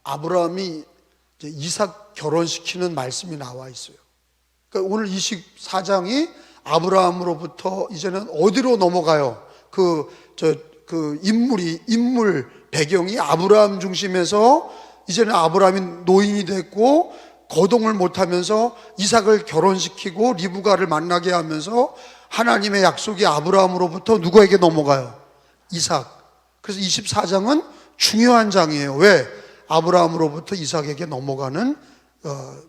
아브라함이 이제 이삭 결혼시키는 말씀이 나와 있어요. 그러니까 오늘 24장이 아브라함으로부터 이제는 어디로 넘어가요? 인물 배경이 아브라함 중심에서 이제는 아브라함이 노인이 됐고 거동을 못하면서 이삭을 결혼시키고 리브가를 만나게 하면서 하나님의 약속이 아브라함으로부터 누구에게 넘어가요? 이삭. 그래서 24장은 중요한 장이에요. 왜? 아브라함으로부터 이삭에게 넘어가는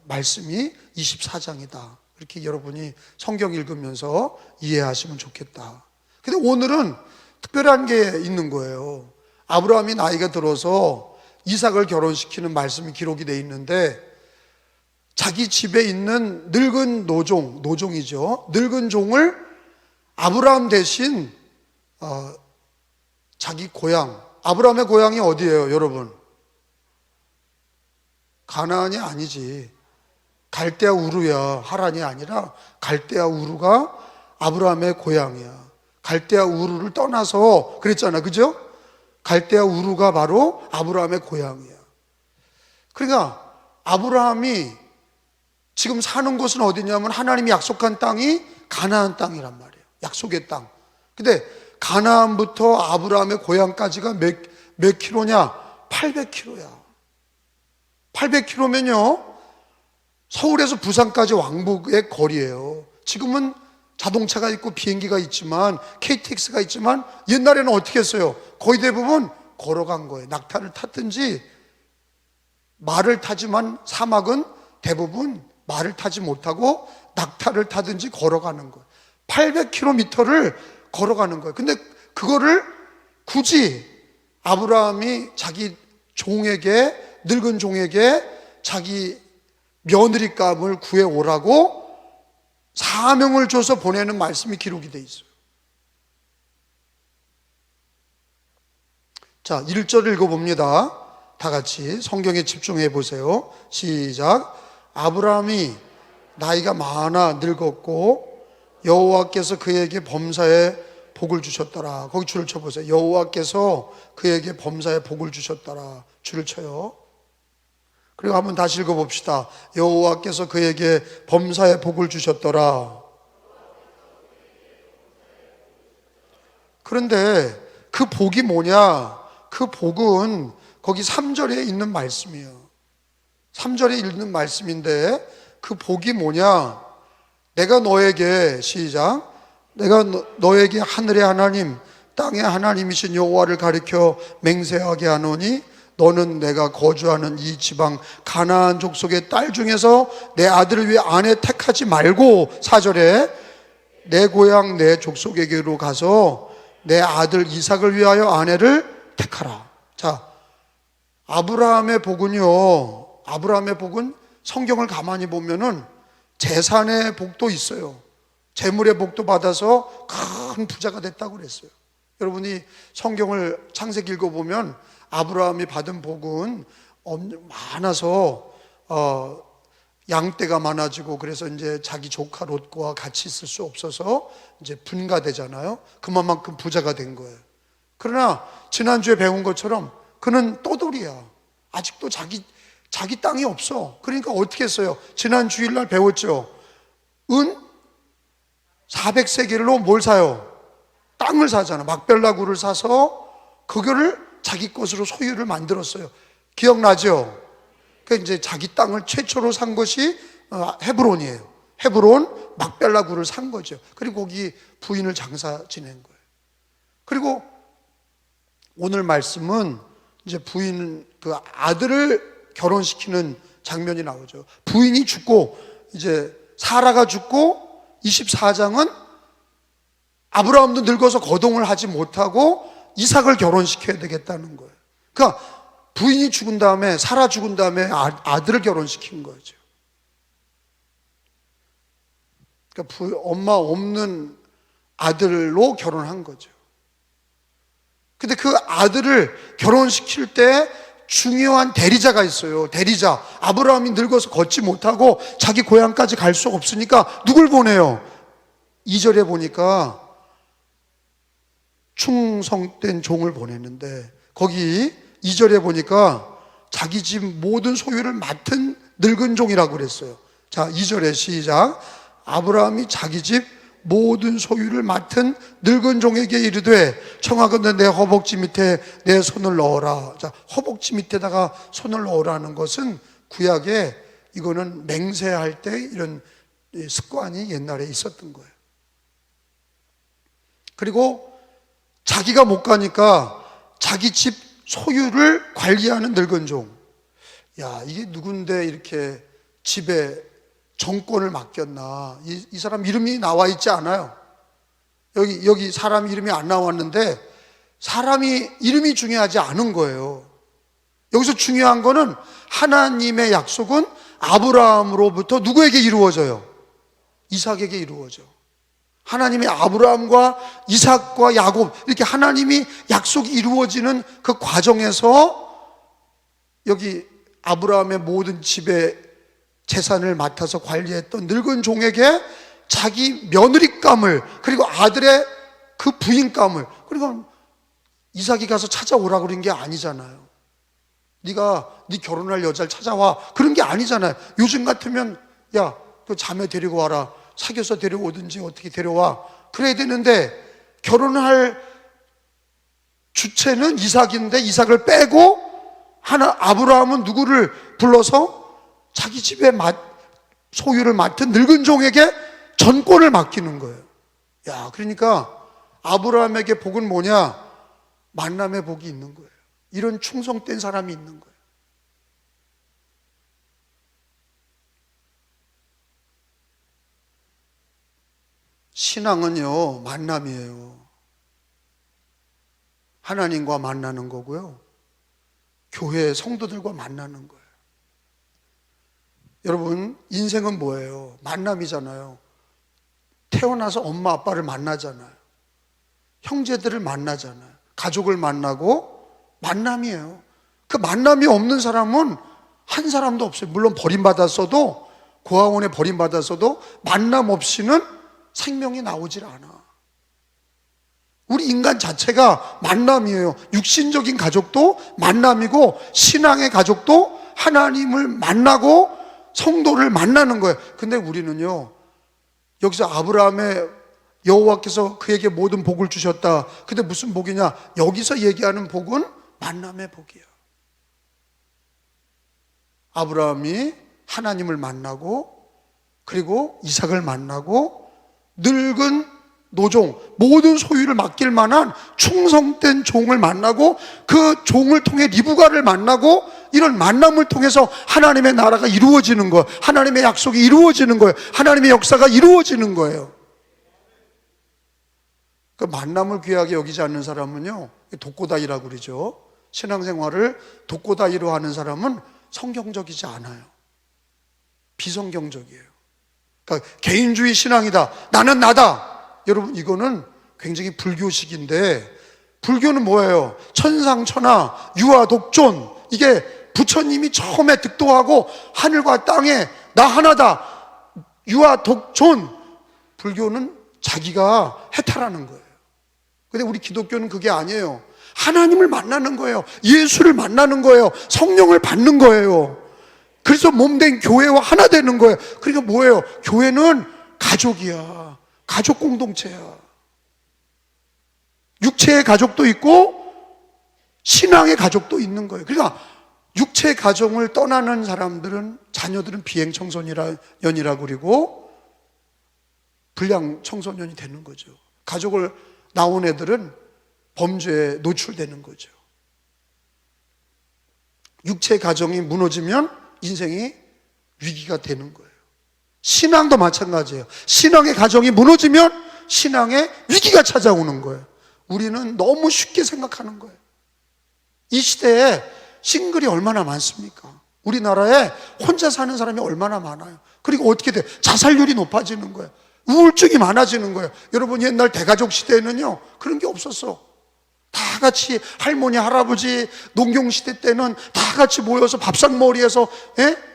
말씀이 24장이다. 이렇게 여러분이 성경 읽으면서 이해하시면 좋겠다. 근데 오늘은 특별한 게 있는 거예요. 아브라함이 나이가 들어서 이삭을 결혼시키는 말씀이 기록이 되어 있는데 자기 집에 있는 늙은 노종이죠. 늙은 종을 아브라함 대신 자기 고향, 아브라함의 고향이 어디예요, 여러분? 가나안이 아니지. 갈대아 우르야. 하란이 아니라 갈대아 우르가 아브라함의 고향이야. 갈대아 우르를 떠나서 그랬잖아, 그죠? 갈대아 우르가 바로 아브라함의 고향이야. 그러니까 아브라함이 지금 사는 곳은 어디냐면 하나님이 약속한 땅이 가나안 땅이란 말이에요. 약속의 땅. 근데 가나안부터 아브라함의 고향까지가 몇 킬로냐? 800킬로야. 800킬로면요, 서울에서 부산까지 왕복의 거리예요. 지금은 자동차가 있고 비행기가 있지만 KTX가 있지만 옛날에는 어떻게 했어요? 거의 대부분 걸어간 거예요. 낙타를 탔든지 말을 타지만 사막은 대부분 말을 타지 못하고 낙타를 타든지 걸어가는 거예요. 800km를 걸어가는 거예요. 근데 그거를 굳이 아브라함이 자기 종에게, 늙은 종에게 자기 며느리감을 구해오라고 사명을 줘서 보내는 말씀이 기록이 되어 있어요. 자, 1절 읽어봅니다. 다 같이 성경에 집중해 보세요. 시작. 아브라함이 나이가 많아 늙었고 여호와께서 그에게 범사에 복을 주셨더라. 거기 줄을 쳐보세요. 여호와께서 그에게 범사에 복을 주셨더라. 줄을 쳐요. 그리고 한번 다시 읽어봅시다. 여호와께서 그에게 범사에 복을 주셨더라. 그런데 그 복이 뭐냐? 그 복은 거기 3절에 있는 말씀이에요. 3절에 있는 말씀인데 그 복이 뭐냐? 내가 너에게, 시작, 내가 너에게 하늘의 하나님 땅의 하나님이신 여호와를 가리켜 맹세하게 하노니 너는 내가 거주하는 이 지방 가나안 족속의 딸 중에서 내 아들을 위해 아내 택하지 말고, 4절에 내 고향 내 족속에게로 가서 내 아들 이삭을 위하여 아내를 택하라. 자, 아브라함의 복은요, 아브라함의 복은 성경을 가만히 보면은 재산의 복도 있어요. 재물의 복도 받아서 큰 부자가 됐다고 그랬어요. 여러분이 성경을 창세기 읽어보면 아브라함이 받은 복은 많아서 양떼가 많아지고 그래서 이제 자기 조카 롯과 같이 있을 수 없어서 이제 분가되잖아요. 그만큼 부자가 된 거예요. 그러나 지난주에 배운 것처럼 그는 떠돌이야. 아직도 자기 땅이 없어. 그러니까 어떻게 했어요? 지난 주일날 배웠죠. 은 400세겔로 뭘 사요? 땅을 사잖아. 막벨라굴을 사서 그거를 자기 것으로 소유를 만들었어요. 기억나죠? 그러니까 이제 자기 땅을 최초로 산 것이 헤브론이에요. 헤브론 막벨라굴을 산 거죠. 그리고 거기 부인을 장사 지낸 거예요. 그리고 오늘 말씀은 이제 부인, 그 아들을 결혼시키는 장면이 나오죠. 부인이 죽고 이제 사라가 죽고 24장은 아브라함도 늙어서 거동을 하지 못하고 이삭을 결혼시켜야 되겠다는 거예요. 그러니까 부인이 죽은 다음에, 사라 죽은 다음에 아들을 결혼시킨 거죠. 그러니까 엄마 없는 아들로 결혼한 거죠. 근데 그 아들을 결혼시킬 때 중요한 대리자가 있어요. 대리자. 아브라함이 늙어서 걷지 못하고 자기 고향까지 갈 수 없으니까 누굴 보내요? 2절에 보니까 충성된 종을 보냈는데 거기 2절에 보니까 자기 집 모든 소유를 맡은 늙은 종이라고 그랬어요. 자, 2절에 시작. 아브라함이 자기 집 모든 소유를 맡은 늙은 종에게 이르되 청하건대 내 허벅지 밑에 내 손을 넣어라. 자, 허벅지 밑에다가 손을 넣으라는 것은 구약에 이거는 맹세할 때 이런 습관이 옛날에 있었던 거예요. 그리고 자기가 못 가니까 자기 집 소유를 관리하는 늙은 종. 야, 이게 누군데 이렇게 집에 정권을 맡겼나. 이 사람 이름이 나와 있지 않아요. 여기 사람 이름이 안 나왔는데 사람이 이름이 중요하지 않은 거예요. 여기서 중요한 거는 하나님의 약속은 아브라함으로부터 누구에게 이루어져요? 이삭에게 이루어져. 하나님이 아브라함과 이삭과 야곱 이렇게 하나님이 약속이 이루어지는 그 과정에서 여기 아브라함의 모든 집의 재산을 맡아서 관리했던 늙은 종에게 자기 며느리감을 그리고 아들의 그 부인감을 그리고 이삭이 가서 찾아오라고 그런 게 아니잖아요. 네가 네 결혼할 여자를 찾아와 그런 게 아니잖아요. 요즘 같으면 야, 그 자매 데리고 와라. 사귀어서 데려오든지 어떻게 데려와 그래야 되는데 결혼할 주체는 이삭인데 이삭을 빼고 아브라함은 누구를 불러서 자기 집의 소유를 맡은 늙은 종에게 전권을 맡기는 거예요. 야, 그러니까 아브라함에게 복은 뭐냐? 만남의 복이 있는 거예요. 이런 충성된 사람이 있는 거예요. 신앙은요, 만남이에요. 하나님과 만나는 거고요. 교회 성도들과 만나는 거예요. 여러분, 인생은 뭐예요? 만남이잖아요. 태어나서 엄마 아빠를 만나잖아요. 형제들을 만나잖아요. 가족을 만나고 만남이에요. 그 만남이 없는 사람은 한 사람도 없어요. 물론 버림받았어도 고아원에 버림받았어도 만남 없이는 생명이 나오질 않아. 우리 인간 자체가 만남이에요. 육신적인 가족도 만남이고 신앙의 가족도 하나님을 만나고 성도를 만나는 거예요. 근데 우리는요, 여기서 아브라함의 여호와께서 그에게 모든 복을 주셨다. 근데 무슨 복이냐? 여기서 얘기하는 복은 만남의 복이야. 아브라함이 하나님을 만나고 그리고 이삭을 만나고 늙은 노종, 모든 소유를 맡길 만한 충성된 종을 만나고 그 종을 통해 리브가를 만나고 이런 만남을 통해서 하나님의 나라가 이루어지는 거예요. 하나님의 약속이 이루어지는 거예요. 하나님의 역사가 이루어지는 거예요. 그 만남을 귀하게 여기지 않는 사람은요, 독고다이라고 그러죠. 신앙생활을 독고다이로 하는 사람은 성경적이지 않아요. 비성경적이에요. 그러니까 개인주의 신앙이다. 나는 나다. 여러분, 이거는 굉장히 불교식인데, 불교는 뭐예요? 천상천하, 유아독존. 이게 부처님이 처음에 득도하고 하늘과 땅에 나 하나다. 유아독존. 불교는 자기가 해탈하는 거예요. 근데 우리 기독교는 그게 아니에요. 하나님을 만나는 거예요. 예수를 만나는 거예요. 성령을 받는 거예요. 그래서 몸된 교회와 하나 되는 거예요. 그러니까 뭐예요? 교회는 가족이야. 가족 공동체야. 육체의 가족도 있고 신앙의 가족도 있는 거예요. 그러니까 육체의 가정을 떠나는 사람들은, 자녀들은 비행 청소년이라고 그러고 불량 청소년이 되는 거죠. 가족을 나온 애들은 범죄에 노출되는 거죠. 육체의 가정이 무너지면 인생이 위기가 되는 거예요. 신앙도 마찬가지예요. 신앙의 가정이 무너지면 신앙의 위기가 찾아오는 거예요. 우리는 너무 쉽게 생각하는 거예요. 이 시대에 싱글이 얼마나 많습니까? 우리나라에 혼자 사는 사람이 얼마나 많아요. 그리고 어떻게 돼? 자살률이 높아지는 거예요. 우울증이 많아지는 거예요. 여러분, 옛날 대가족 시대에는요, 그런 게 없었어. 다 같이 할머니, 할아버지, 농경시대 때는 다 같이 모여서 밥상머리에서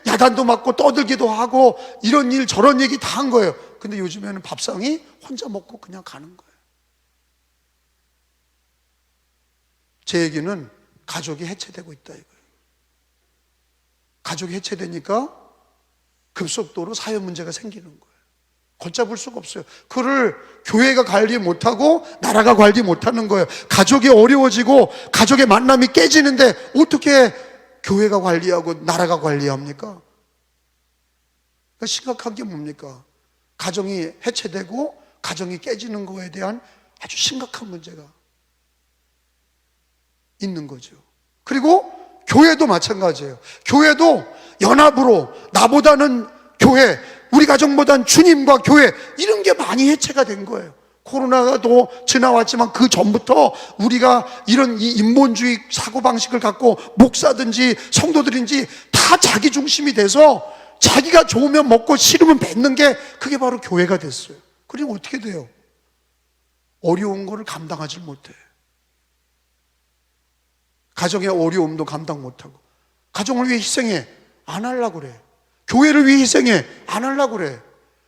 야단도 맞고 떠들기도 하고 이런 일 저런 얘기 다 한 거예요. 근데 요즘에는 밥상이 혼자 먹고 그냥 가는 거예요. 제 얘기는 가족이 해체되고 있다 이거예요. 가족이 해체되니까 급속도로 사회 문제가 생기는 거예요. 걷잡을 수가 없어요. 그를 교회가 관리 못하고 나라가 관리 못하는 거예요. 가족이 어려워지고 가족의 만남이 깨지는데 어떻게 교회가 관리하고 나라가 관리합니까? 그러니까 심각한 게 뭡니까? 가정이 해체되고 가정이 깨지는 거에 대한 아주 심각한 문제가 있는 거죠. 그리고 교회도 마찬가지예요. 교회도 연합으로 나보다는 교회, 우리 가정보다는 주님과 교회, 이런 게 많이 해체가 된 거예요. 코로나도 지나왔지만 그 전부터 우리가 이런 이 인본주의 사고방식을 갖고 목사든지 성도들인지 다 자기 중심이 돼서 자기가 좋으면 먹고 싫으면 뱉는 게 그게 바로 교회가 됐어요. 그리고 어떻게 돼요? 어려운 거를 감당하지 못해. 가정의 어려움도 감당 못하고, 가정을 위해 희생해 안 하려고 그래. 교회를 위해 희생해 안 하려고 그래.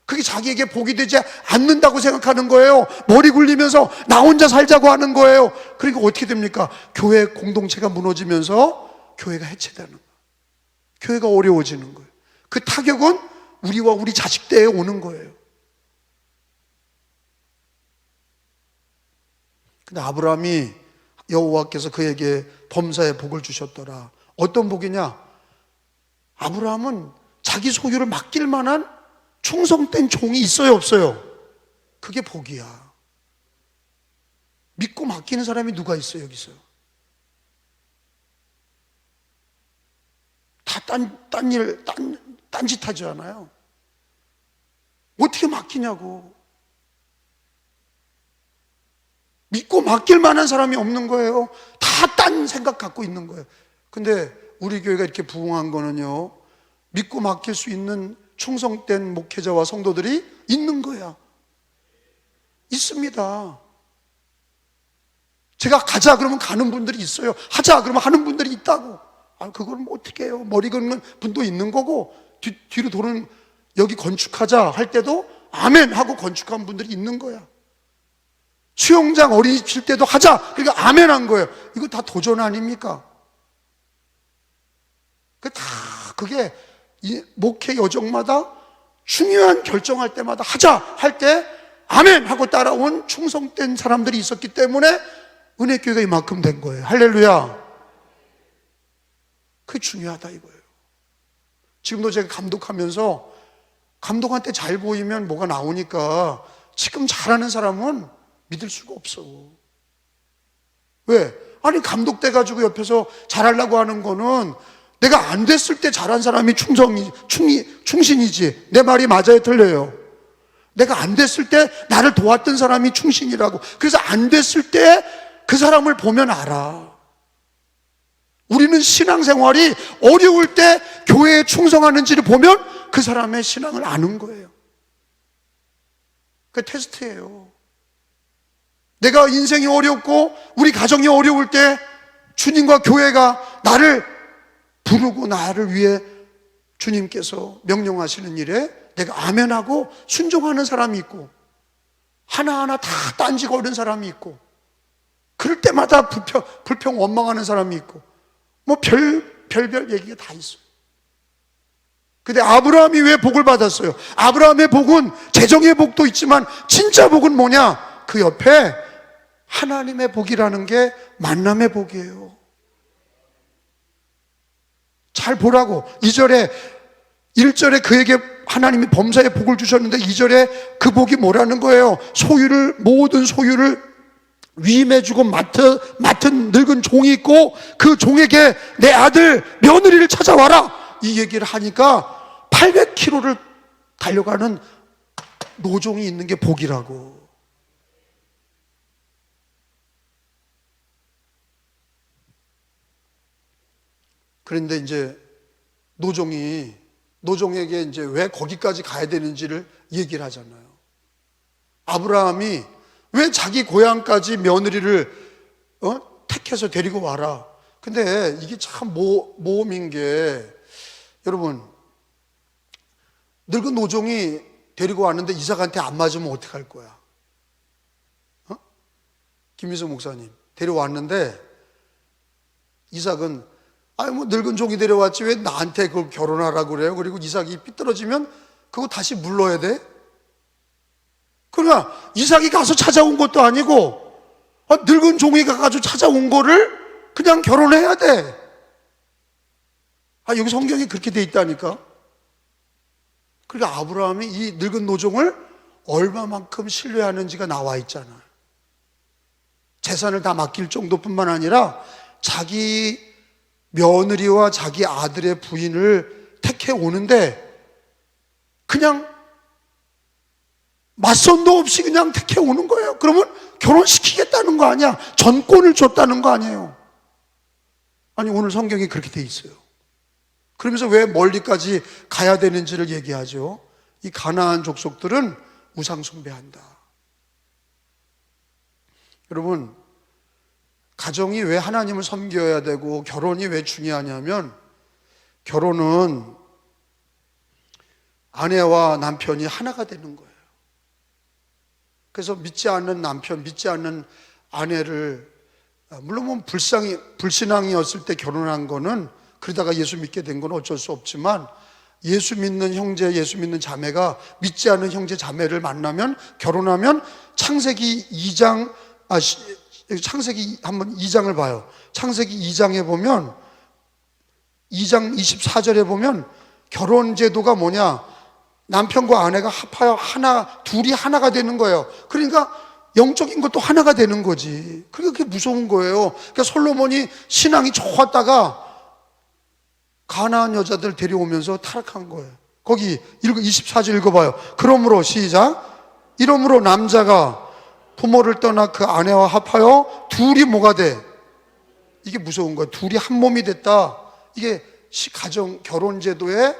그게 자기에게 복이 되지 않는다고 생각하는 거예요. 머리 굴리면서 나 혼자 살자고 하는 거예요. 그러니까 어떻게 됩니까? 교회 공동체가 무너지면서 교회가 해체되는 거예요. 교회가 어려워지는 거예요. 그 타격은 우리와 우리 자식대에 오는 거예요. 근데 아브라함이 여호와께서 그에게 범사의 복을 주셨더라. 어떤 복이냐? 아브라함은 자기 소유를 맡길 만한 충성된 종이 있어요, 없어요? 그게 복이야. 믿고 맡기는 사람이 누가 있어요, 여기서? 다 딴짓 하지 않아요? 어떻게 맡기냐고. 믿고 맡길 만한 사람이 없는 거예요. 다 딴 생각 갖고 있는 거예요. 근데 우리 교회가 이렇게 부흥한 거는요, 믿고 맡길 수 있는 충성된 목회자와 성도들이 있는 거야. 있습니다. 제가 가자 그러면 가는 분들이 있어요. 하자 그러면 하는 분들이 있다고. 그걸 뭐 어떻게 해요? 머리 긁는 분도 있는 거고, 뒤로 도는, 여기 건축하자 할 때도 아멘 하고 건축한 분들이 있는 거야. 수영장 어린이집 칠 때도 하자, 그러니까 아멘 한 거예요. 이거 다 도전 아닙니까? 그게 이 목회 여정마다 중요한 결정할 때마다 하자 할 때 아멘 하고 따라온 충성된 사람들이 있었기 때문에 은혜교회가 이만큼 된 거예요. 할렐루야. 그게 중요하다 이거예요. 지금도 제가 감독하면서 감독한테 잘 보이면 뭐가 나오니까 지금 잘하는 사람은 믿을 수가 없어. 왜? 아니 감독 돼가지고 옆에서 잘하려고 하는 거는 내가 안 됐을 때 잘한 사람이 충신이지. 내 말이 맞아요, 틀려요? 내가 안 됐을 때 나를 도왔던 사람이 충신이라고. 그래서 안 됐을 때 그 사람을 보면 알아. 우리는 신앙생활이 어려울 때 교회에 충성하는지를 보면 그 사람의 신앙을 아는 거예요. 그게 테스트예요. 내가 인생이 어렵고 우리 가정이 어려울 때 주님과 교회가 나를 부르고 나를 위해 주님께서 명령하시는 일에 내가 아멘하고 순종하는 사람이 있고, 하나하나 다 딴지거리는 사람이 있고, 그럴 때마다 불평 원망하는 사람이 있고, 뭐 별별 얘기가 다 있어요. 근데 아브라함이 왜 복을 받았어요? 아브라함의 복은 재정의 복도 있지만 진짜 복은 뭐냐? 그 옆에 하나님의 복이라는 게 만남의 복이에요. 잘 보라고. 1절에 그에게 하나님이 범사의 복을 주셨는데 2절에 그 복이 뭐라는 거예요? 모든 소유를 위임해주고 맡은 늙은 종이 있고 그 종에게 내 아들 며느리를 찾아와라, 이 얘기를 하니까 800km를 달려가는 노종이 있는 게 복이라고. 그런데 이제 노종에게 이제 왜 거기까지 가야 되는지를 얘기를 하잖아요. 아브라함이 왜 자기 고향까지 며느리를 택해서 데리고 와라. 근데 이게 참 모험인 게, 여러분, 늙은 노종이 데리고 왔는데 이삭한테 안 맞으면 어떡할 거야? 김미수 목사님 데려왔는데 이삭은 아니 뭐 늙은 종이 데려왔지 왜 나한테 그걸 결혼하라고 그래요? 그리고 이삭이 삐뚤어지면 그거 다시 물러야 돼? 그러나 이삭이 가서 찾아온 것도 아니고 늙은 종이가 가서 찾아온 거를 그냥 결혼해야 돼. 여기 성경이 그렇게 돼 있다니까. 그러니까 아브라함이 이 늙은 노종을 얼마만큼 신뢰하는지가 나와 있잖아요. 재산을 다 맡길 정도뿐만 아니라 자기 며느리와 자기 아들의 부인을 택해 오는데 그냥 맞선도 없이 그냥 택해 오는 거예요. 그러면 결혼시키겠다는 거 아니야. 전권을 줬다는 거 아니에요. 아니 오늘 성경이 그렇게 돼 있어요. 그러면서 왜 멀리까지 가야 되는지를 얘기하죠. 이 가나안 족속들은 우상 숭배한다. 여러분, 가정이 왜 하나님을 섬겨야 되고 결혼이 왜 중요하냐면, 결혼은 아내와 남편이 하나가 되는 거예요. 그래서 믿지 않는 남편, 믿지 않는 아내를, 물론 뭐 불신앙이었을 때 결혼한 거는, 그러다가 예수 믿게 된 건 어쩔 수 없지만, 예수 믿는 형제, 예수 믿는 자매가 믿지 않는 형제 자매를 만나면, 결혼하면 창세기 2장, 창세기 한번 2장을 봐요. 창세기 2장에 보면 2장 24절에 보면 결혼 제도가 뭐냐? 남편과 아내가 합하여 둘이 하나가 되는 거예요. 그러니까 영적인 것도 하나가 되는 거지. 그게 무서운 거예요. 그러니까 솔로몬이 신앙이 좋았다가 가나안 여자들 데려오면서 타락한 거예요. 거기 24절 읽어봐요. 그러므로 시작. 이러므로 남자가 부모를 떠나 그 아내와 합하여 둘이 뭐가 돼? 이게 무서운 거예요. 둘이 한 몸이 됐다. 이게 가정 결혼 제도에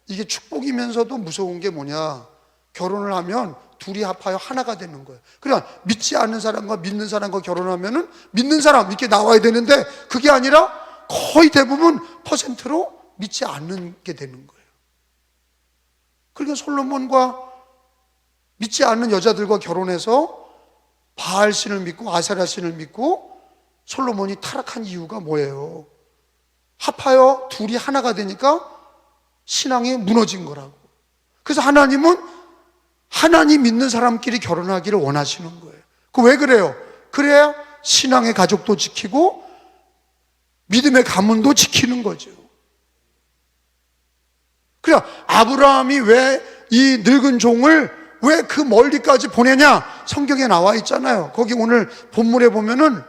이게 축복이면서도 무서운 게 뭐냐? 결혼을 하면 둘이 합하여 하나가 되는 거예요. 그러니까 믿지 않는 사람과 믿는 사람과 결혼하면은 믿는 사람 이렇게 나와야 되는데 그게 아니라 거의 대부분 퍼센트로 믿지 않는 게 되는 거예요. 그러니까 솔로몬과 믿지 않는 여자들과 결혼해서 바알 신을 믿고 아세라 신을 믿고 솔로몬이 타락한 이유가 뭐예요? 합하여 둘이 하나가 되니까 신앙이 무너진 거라고. 그래서 하나님은 하나님 믿는 사람끼리 결혼하기를 원하시는 거예요. 그 왜 그래요? 그래야 신앙의 가족도 지키고 믿음의 가문도 지키는 거죠. 그러니까 아브라함이 왜 이 늙은 종을 왜 그 멀리까지 보내냐? 성경에 나와 있잖아요. 거기 오늘 본문에 보면은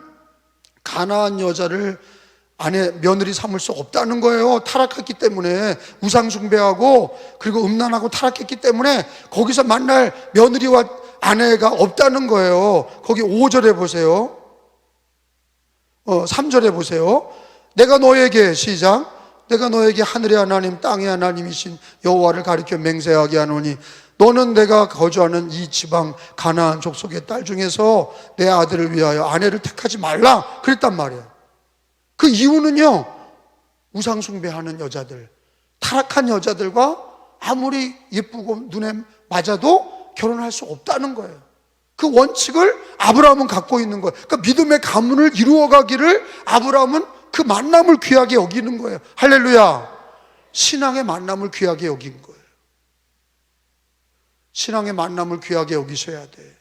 가나안 여자를 며느리 삼을 수 없다는 거예요. 타락했기 때문에, 우상 숭배하고 그리고 음란하고 타락했기 때문에 거기서 만날 며느리와 아내가 없다는 거예요. 거기 5절에 보세요. 3절에 보세요. 내가 너에게 시작. 내가 너에게 하늘의 하나님 땅의 하나님이신 여호와를 가리켜 맹세하게 하노니 너는 내가 거주하는 이 지방 가나안 족속의 딸 중에서 내 아들을 위하여 아내를 택하지 말라 그랬단 말이에요. 그 이유는요, 우상 숭배하는 여자들, 타락한 여자들과 아무리 예쁘고 눈에 맞아도 결혼할 수 없다는 거예요. 그 원칙을 아브라함은 갖고 있는 거예요. 그러니까 믿음의 가문을 이루어가기를 아브라함은 그 만남을 귀하게 여기는 거예요. 할렐루야. 신앙의 만남을 귀하게 여긴 거예요. 신앙의 만남을 귀하게 여기셔야 돼.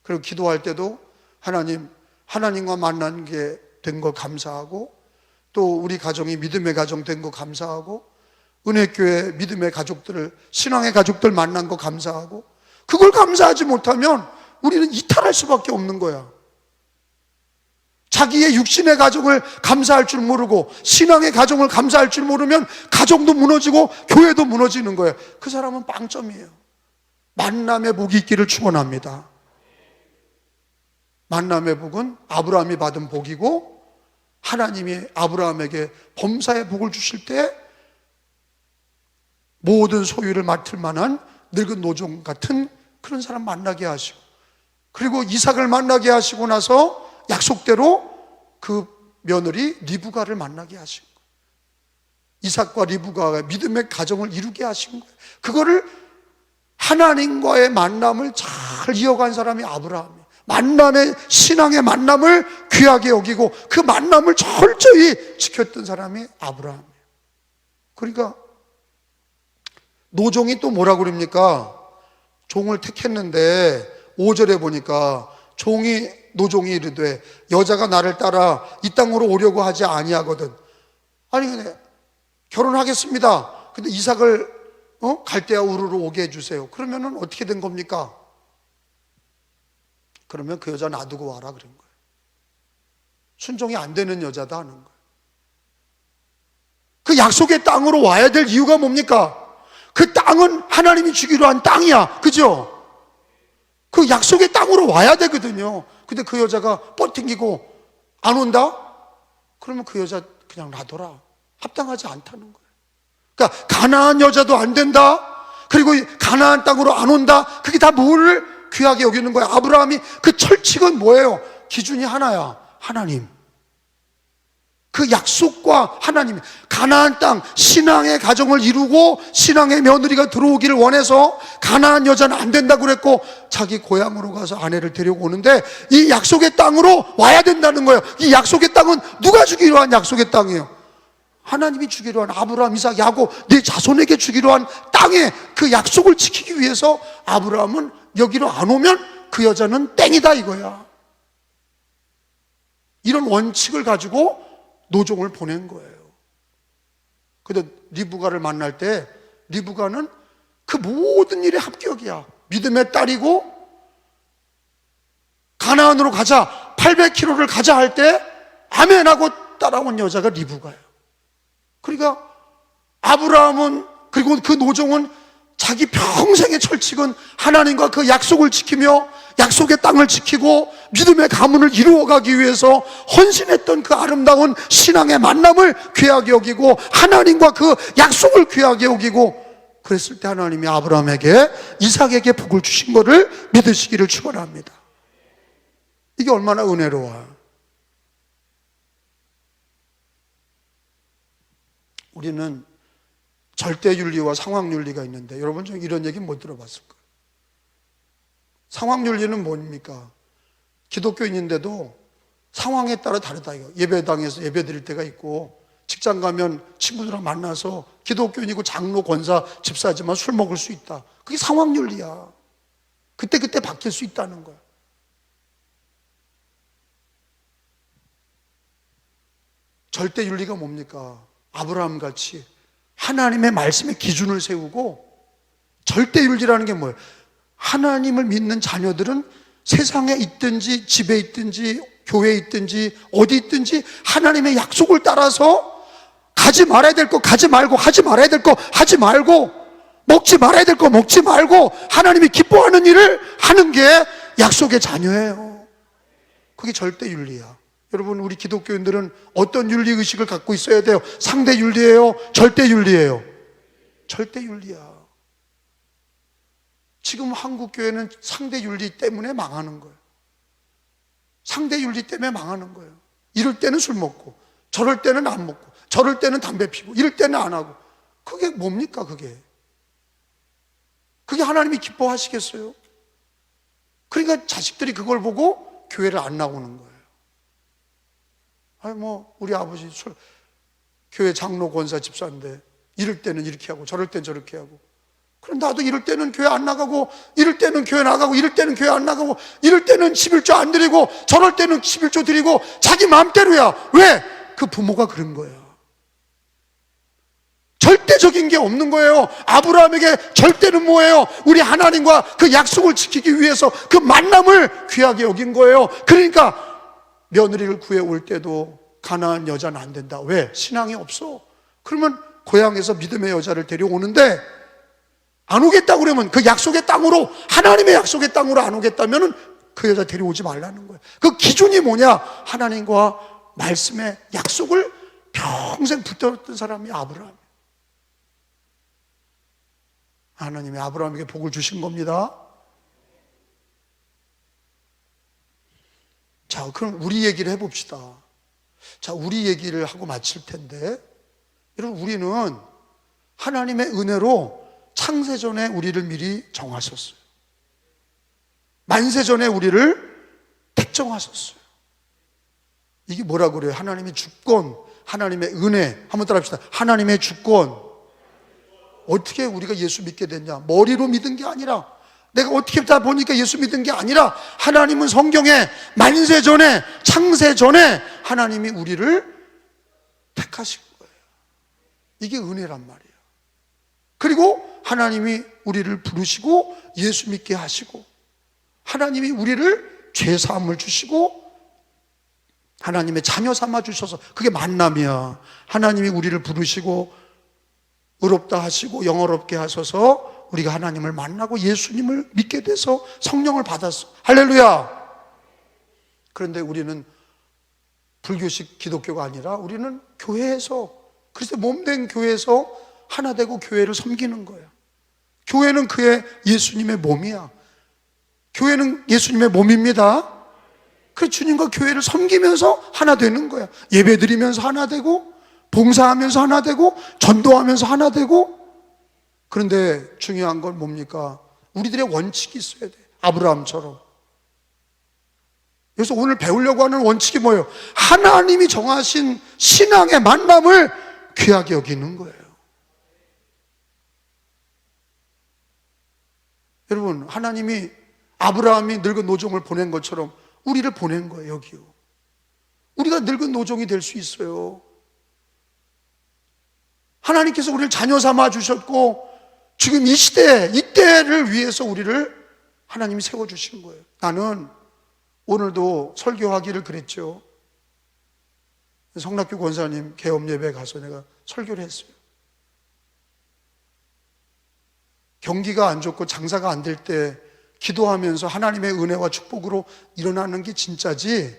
그리고 기도할 때도 하나님과 만난 게 된 거 감사하고, 또 우리 가정이 믿음의 가정 된 거 감사하고, 은혜교회 믿음의 가족들을, 신앙의 가족들 만난 거 감사하고, 그걸 감사하지 못하면 우리는 이탈할 수밖에 없는 거야. 자기의 육신의 가정을 감사할 줄 모르고 신앙의 가정을 감사할 줄 모르면 가정도 무너지고 교회도 무너지는 거예요. 그 사람은 빵점이에요. 만남의 복이 있기를 축원합니다. 만남의 복은 아브라함이 받은 복이고, 하나님이 아브라함에게 범사의 복을 주실 때 모든 소유를 맡을 만한 늙은 노종 같은 그런 사람 만나게 하시고, 그리고 이삭을 만나게 하시고 나서 약속대로 그 며느리 리브가를 만나게 하신 거예요. 이삭과 리브가가 믿음의 가정을 이루게 하신 거예요. 그거를 하나님과의 만남을 잘 이어간 사람이 아브라함이에요. 만남의 신앙의 만남을 귀하게 여기고 그 만남을 철저히 지켰던 사람이 아브라함이에요. 그러니까 노종이 또 뭐라고 그럽니까? 종을 택했는데 5절에 보니까 노종이 이르되 여자가 나를 따라 이 땅으로 오려고 하지 아니하거든. 아니 근데 결혼하겠습니다. 근데 이삭을 갈대아 우르로 오게 해주세요. 그러면은 어떻게 된 겁니까? 그러면 그 여자 놔두고 와라 그런 거예요. 순종이 안 되는 여자다 하는 거예요. 그 약속의 땅으로 와야 될 이유가 뭡니까? 그 땅은 하나님이 주기로 한 땅이야. 그죠? 그 약속의 땅으로 와야 되거든요. 근데 그 여자가 뻗팅기고 안 온다? 그러면 그 여자 그냥 놔둬라. 합당하지 않다는 거예요. 그러니까 가나안 여자도 안 된다. 그리고 가나안 땅으로 안 온다. 그게 다 뭐를 귀하게 여기는 거야. 아브라함이 그 철칙은 뭐예요? 기준이 하나야. 하나님. 그 약속과 하나님, 가나안 땅, 신앙의 가정을 이루고 신앙의 며느리가 들어오기를 원해서 가나안 여자는 안 된다고 그랬고 자기 고향으로 가서 아내를 데려오는데 이 약속의 땅으로 와야 된다는 거예요. 이 약속의 땅은 누가 주기로 한 약속의 땅이에요? 하나님이 주기로 한 아브라함, 이삭, 야곱 네 자손에게 주기로 한 땅에 그 약속을 지키기 위해서 아브라함은 여기로 안 오면 그 여자는 땡이다 이거야. 이런 원칙을 가지고 노종을 보낸 거예요. 근데 리브가를 만날 때 리브가는 그 모든 일에 합격이야. 믿음의 딸이고 가나안으로 가자 800km를 가자 할 때 아멘 하고 따라온 여자가 리브가예요. 그러니까 아브라함은 그리고 그 노종은 자기 평생의 철칙은 하나님과 그 약속을 지키며 약속의 땅을 지키고 믿음의 가문을 이루어가기 위해서 헌신했던 그 아름다운 신앙의 만남을 귀하게 여기고 하나님과 그 약속을 귀하게 여기고 그랬을 때 하나님이 아브라함에게 이삭에게 복을 주신 것을 믿으시기를 축원합니다. 이게 얼마나 은혜로워요. 우리는 절대윤리와 상황윤리가 있는데 여러분 좀 이런 얘기 못 들어봤을 거예요. 상황윤리는 뭡니까? 기독교인인데도 상황에 따라 다르다 이거. 예배당에서 예배 드릴 때가 있고 직장 가면 친구들랑 만나서 기독교인이고 장로, 권사, 집사지만 술 먹을 수 있다. 그게 상황윤리야. 그때그때 바뀔 수 있다는 거야. 절대윤리가 뭡니까? 아브라함 같이 하나님의 말씀에 기준을 세우고 절대윤리라는 게 뭐예요? 하나님을 믿는 자녀들은 세상에 있든지 집에 있든지 교회에 있든지 어디 있든지 하나님의 약속을 따라서 가지 말아야 될 거 가지 말고 하지 말아야 될 거 하지 말고 먹지 말아야 될 거 먹지 말고 하나님이 기뻐하는 일을 하는 게 약속의 자녀예요. 그게 절대윤리야. 여러분 우리 기독교인들은 어떤 윤리의식을 갖고 있어야 돼요? 상대윤리예요? 절대윤리예요? 절대윤리야. 지금 한국교회는 상대윤리 때문에 망하는 거예요. 상대윤리 때문에 망하는 거예요. 이럴 때는 술 먹고 저럴 때는 안 먹고 저럴 때는 담배 피고 이럴 때는 안 하고 그게 뭡니까 그게? 그게 하나님이 기뻐하시겠어요? 그러니까 자식들이 그걸 보고 교회를 안 나오는 거예요. 아니 우리 아버지 교회 장로 권사 집사인데 이럴 때는 이렇게 하고 저럴 때는 저렇게 하고 그럼 나도 이럴 때는 교회 안 나가고 이럴 때는 교회 나가고 이럴 때는 교회 안 나가고 이럴 때는 11조 안 드리고 저럴 때는 11조 드리고 자기 마음대로야. 왜? 그 부모가 그런 거예요. 절대적인 게 없는 거예요. 아브라함에게 절대는 뭐예요? 우리 하나님과 그 약속을 지키기 위해서 그 만남을 귀하게 여긴 거예요. 그러니까 며느리를 구해올 때도 가나안 여자는 안 된다. 왜? 신앙이 없어. 그러면 고향에서 믿음의 여자를 데려오는데 안 오겠다 그러면 그 약속의 땅으로 하나님의 약속의 땅으로 안 오겠다면 그 여자 데려오지 말라는 거예요. 그 기준이 뭐냐? 하나님과 말씀의 약속을 평생 붙들었던 사람이 아브라함이에요. 하나님이 아브라함에게 복을 주신 겁니다. 자, 그럼 우리 얘기를 해봅시다. 자, 우리 얘기를 하고 마칠 텐데 여러분 우리는 하나님의 은혜로 창세전에 우리를 미리 정하셨어요. 만세전에 우리를 결정하셨어요. 이게 뭐라고 그래요? 하나님의 주권, 하나님의 은혜. 한번 따라합시다. 하나님의 주권. 어떻게 우리가 예수 믿게 됐냐? 머리로 믿은 게 아니라, 내가 어떻게 다 보니까 예수 믿은 게 아니라, 하나님은 성경에 만세 전에, 창세 전에 하나님이 우리를 택하신 거예요. 이게 은혜란 말이에요. 그리고 하나님이 우리를 부르시고 예수 믿게 하시고, 하나님이 우리를 죄 사함을 주시고 하나님의 자녀 삼아 주셔서, 그게 만남이야. 하나님이 우리를 부르시고 의롭다 하시고 영어롭게 하셔서 우리가 하나님을 만나고 예수님을 믿게 돼서 성령을 받았어. 할렐루야. 그런데 우리는 불교식 기독교가 아니라 우리는 교회에서, 그리스도의 몸된 교회에서 하나 되고 교회를 섬기는 거예요. 교회는 그의 예수님의 몸이야. 교회는 예수님의 몸입니다. 그 주님과 교회를 섬기면서 하나 되는 거야. 예배 드리면서 하나 되고, 봉사하면서 하나 되고, 전도하면서 하나 되고. 그런데 중요한 건 뭡니까? 우리들의 원칙이 있어야 돼. 아브라함처럼. 그래서 오늘 배우려고 하는 원칙이 뭐예요? 하나님이 정하신 신앙의 만남을 귀하게 여기는 거예요. 여러분, 하나님이 아브라함이 늙은 노종을 보낸 것처럼 우리를 보낸 거예요. 여기요. 우리가 늙은 노종이 될 수 있어요. 하나님께서 우리를 자녀 삼아 주셨고, 지금 이 시대, 이때를 위해서 우리를 하나님이 세워주신 거예요. 나는 오늘도 설교하기를 그랬죠. 성락교 권사님 개업 예배에 가서 내가 설교를 했어요. 경기가 안 좋고 장사가 안 될 때 기도하면서 하나님의 은혜와 축복으로 일어나는 게 진짜지,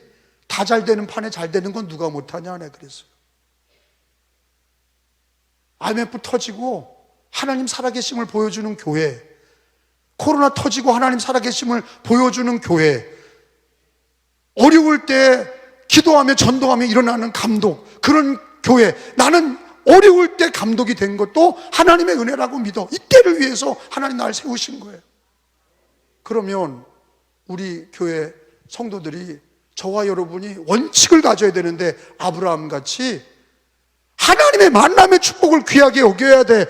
다 잘 되는 판에 잘 되는 건 누가 못하냐, 내가 그랬어요. IMF 터지고 하나님 살아계심을 보여주는 교회, 코로나 터지고 하나님 살아계심을 보여주는 교회, 어려울 때 기도하며 전도하며 일어나는 감독, 그런 교회. 나는 어려울 때 감독이 된 것도 하나님의 은혜라고 믿어. 이때를 위해서 하나님 나를 세우신 거예요. 그러면 우리 교회 성도들이, 저와 여러분이 원칙을 가져야 되는데, 아브라함 같이 하나님의 만남의 축복을 귀하게 여겨야 돼.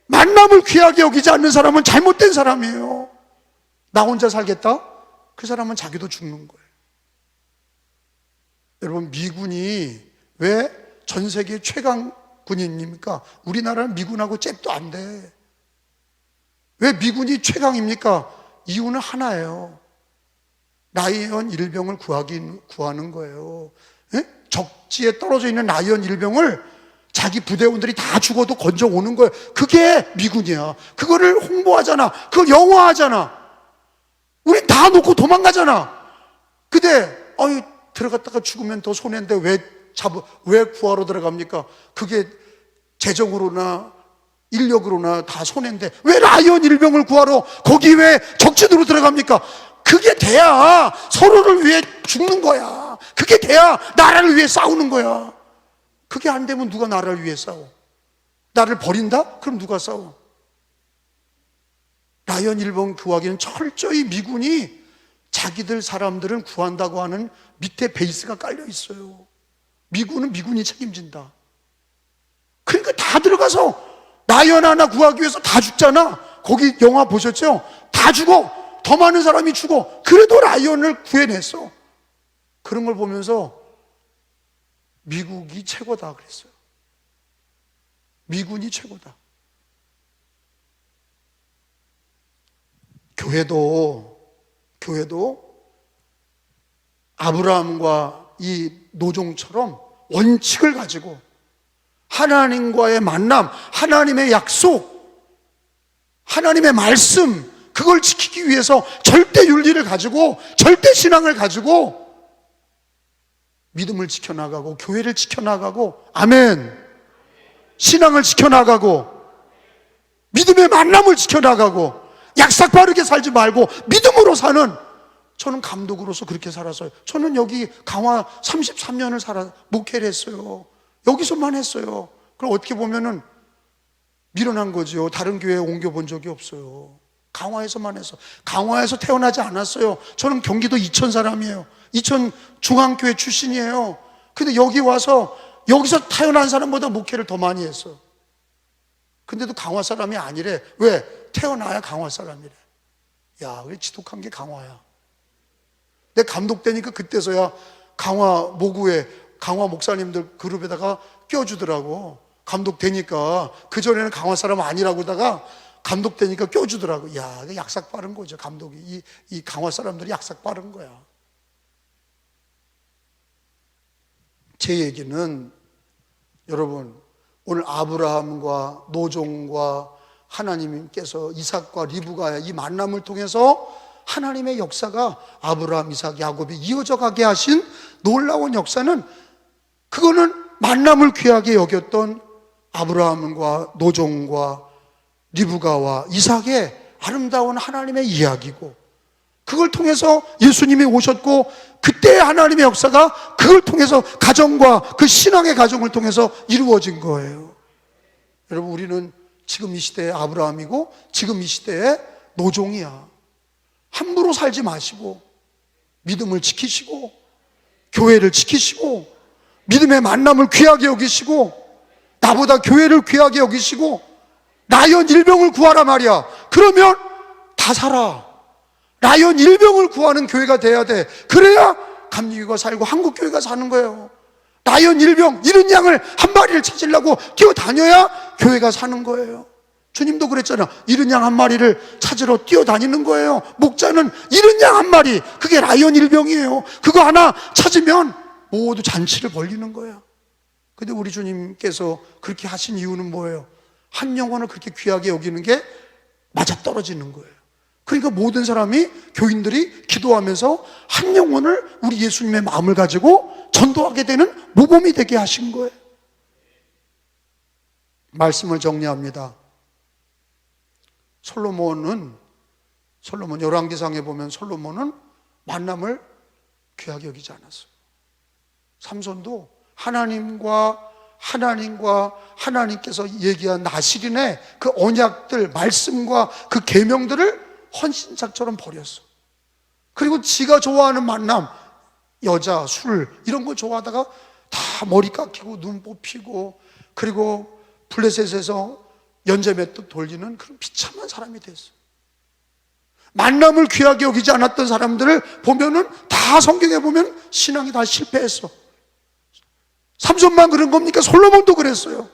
만남을 귀하게 여기지 않는 사람은 잘못된 사람이에요. 나 혼자 살겠다? 그 사람은 자기도 죽는 거예요. 여러분, 미군이 왜 전 세계 최강 군인입니까? 우리나라는 미군하고 잽도 안 돼. 왜 미군이 최강입니까? 이유는 하나예요. 라이언 일병을 구하는 거예요. 예? 적지에 떨어져 있는 라이언 일병을 자기 부대원들이 다 죽어도 건져오는 거예요. 그게 미군이야. 그거를 홍보하잖아. 그걸 영화하잖아. 우린 다 놓고 도망가잖아. 근데 들어갔다가 죽으면 더 손해인데 왜 구하러 들어갑니까? 그게 재정으로나 인력으로나 다 손해인데 왜 라이언 일병을 구하러 거기 왜 적진으로 들어갑니까? 그게 돼야 서로를 위해 죽는 거야. 그게 돼야 나라를 위해 싸우는 거야. 그게 안 되면 누가 나라를 위해 싸워? 나를 버린다? 그럼 누가 싸워? 라이언 일병 구하기는 철저히 미군이 자기들 사람들은 구한다고 하는 밑에 베이스가 깔려 있어요. 미군은 미군이 책임진다. 그러니까 다 들어가서 라이언 하나 구하기 위해서 다 죽잖아. 거기 영화 보셨죠? 다 죽어. 더 많은 사람이 죽어. 그래도 라이언을 구해냈어. 그런 걸 보면서 미국이 최고다 그랬어요. 미군이 최고다. 교회도 아브라함과 이 노종처럼 원칙을 가지고 하나님과의 만남, 하나님의 약속, 하나님의 말씀, 그걸 지키기 위해서 절대 윤리를 가지고, 절대 신앙을 가지고 믿음을 지켜나가고 교회를 지켜나가고, 아멘, 신앙을 지켜나가고 믿음의 만남을 지켜나가고, 약삭 빠르게 살지 말고 믿음으로 사는, 저는 감독으로서 그렇게 살았어요. 저는 여기 강화 33년을 목회를 했어요. 여기서만 했어요. 그럼 어떻게 보면은 밀어난 거죠. 다른 교회에 옮겨본 적이 없어요. 강화에서만 해서. 강화에서 태어나지 않았어요. 저는 경기도 이천 사람이에요. 이천 중앙교회 출신이에요. 근데 여기 와서 여기서 태어난 사람보다 목회를 더 많이 했어. 근데도 강화 사람이 아니래. 왜? 태어나야 강화 사람이래. 야, 왜 지독한 게 강화야. 내 감독되니까 그때서야 강화 모구에 강화 목사님들 그룹에다가 껴주더라고. 감독되니까. 그전에는 강화 사람 아니라고다가 감독되니까 껴주더라고. 야, 약삭 빠른 거죠, 감독이. 이 강화 사람들이 약삭 빠른 거야. 제 얘기는 여러분, 오늘 아브라함과 노종과 하나님께서 이삭과 리브가의 이 만남을 통해서 하나님의 역사가 아브라함, 이삭, 야곱이 이어져 가게 하신 놀라운 역사는, 그거는 만남을 귀하게 여겼던 아브라함과 노종과 리브가와 이삭의 아름다운 하나님의 이야기고, 그걸 통해서 예수님이 오셨고, 그때의 하나님의 역사가 그걸 통해서 가정과 그 신앙의 가정을 통해서 이루어진 거예요. 여러분, 우리는 지금 이 시대의 아브라함이고 지금 이 시대의 노종이야. 함부로 살지 마시고 믿음을 지키시고 교회를 지키시고 믿음의 만남을 귀하게 여기시고 나보다 교회를 귀하게 여기시고 나연 일병을 구하라 말이야. 그러면 다 살아. 나연 일병을 구하는 교회가 돼야 돼. 그래야 감리교가 살고 한국교회가 사는 거예요. 나연 일병, 잃은 양을 한 마리를 찾으려고 뛰어다녀야 교회가 사는 거예요. 주님도 그랬잖아. 잃은 양 한 마리를 찾으러 뛰어다니는 거예요. 목자는 잃은 양 한 마리, 그게 나연 일병이에요. 그거 하나 찾으면 모두 잔치를 벌리는 거예요. 근데 우리 주님께서 그렇게 하신 이유는 뭐예요? 한 영혼을 그렇게 귀하게 여기는 게 맞아떨어지는 거예요. 그러니까 모든 사람이, 교인들이 기도하면서 한 영혼을 우리 예수님의 마음을 가지고 전도하게 되는 모범이 되게 하신 거예요. 말씀을 정리합니다. 솔로몬 열왕기상에 보면 솔로몬은 만남을 귀하게 여기지 않았어요. 삼손도 하나님께서 얘기한 나실인의 그 언약들, 말씀과 그 계명들을 헌신짝처럼 버렸어. 그리고 지가 좋아하는 만남, 여자, 술 이런 걸 좋아하다가 다 머리 깎이고 눈 뽑히고, 그리고 블레셋에서 연재맷도 돌리는 그런 비참한 사람이 됐어. 만남을 귀하게 여기지 않았던 사람들을 보면은 다 성경에 보면 신앙이 다 실패했어. 삼손만 그런 겁니까? 솔로몬도 그랬어요.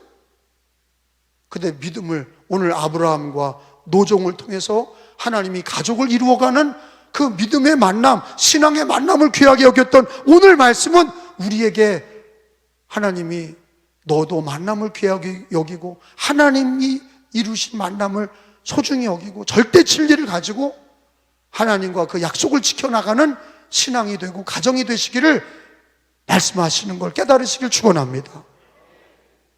근데 믿음을, 오늘 아브라함과 노종을 통해서 하나님이 가족을 이루어가는 그 믿음의 만남, 신앙의 만남을 귀하게 여겼던 오늘 말씀은 우리에게 하나님이 너도 만남을 귀하게 여기고 하나님이 이루신 만남을 소중히 여기고 절대 진리를 가지고 하나님과 그 약속을 지켜나가는 신앙이 되고 가정이 되시기를 말씀하시는 걸 깨달으시길 축원합니다.